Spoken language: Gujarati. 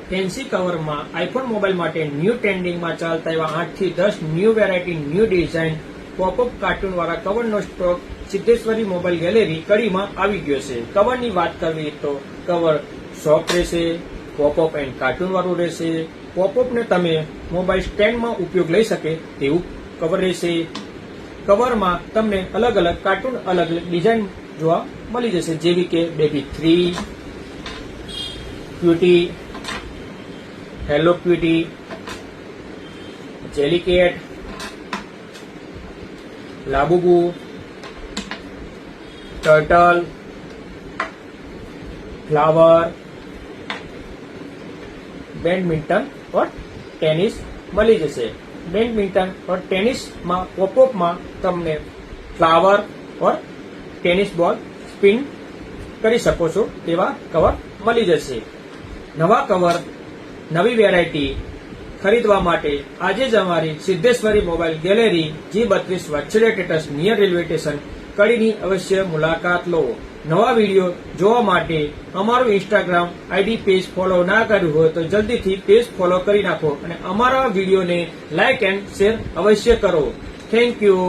ફેન્સી કવરમાં આઈફોન મોબાઈલ માટે ન્યૂ ટ્રેન્ડિંગમાં ચાલતા એવા 8 થી 10 new variety, new design, popup cartoon વાળા કવરનો સ્ટોક સિદ્ધેશ્વરી મોબાઈલ ગેલેરી કડીમાં આવી ગયો છે. કવરની વાત કરવી તો કવર સોફ્ટ રહેશે, પોપઅપ એન્ડ કાર્ટૂન વાળું રહેશે. પોપઅપને તમે મોબાઈલ સ્ટેન્ડમાં ઉપયોગ લઈ શકે તેવું કવર રહેશે. કવરમાં તમને અલગ અલગ કાર્ટૂન, અલગ અલગ ડિઝાઇન જોવા મળી જશે, જેવી કે baby 3, cutie, hello cutie, Jellycat, Labubu, turtle, flower, badminton और ટેનિસ મળી જશે. બેડમિન્ટન और ટેનિસમાં પોપઅપમાં તમને ફ્લાવર और ટેનિસ બોલ સ્પિન કરી શકો છો તેવા કવર મળી જશે. નવા કવર, નવી વેરાયટી ખરીદવા માટે આજે જ અમારી સિદ્ધેશ્વરી મોબાઈલ ગેલેરી G32 વાત્સલ્ય ટેટસ નિયર રેલવે સ્ટેશન કડીની અવશ્ય મુલાકાત લો. નવા વિડીયો જોવા માટે અમારું ઇન્સ્ટાગ્રામ આઈડી પેજ ફોલો ના કર્યું હોય તો જલ્દીથી પેજ ફોલો કરી નાખો અને અમારા વિડીયોને લાઇક એન્ડ શેર અવશ્ય કરો. Thank you.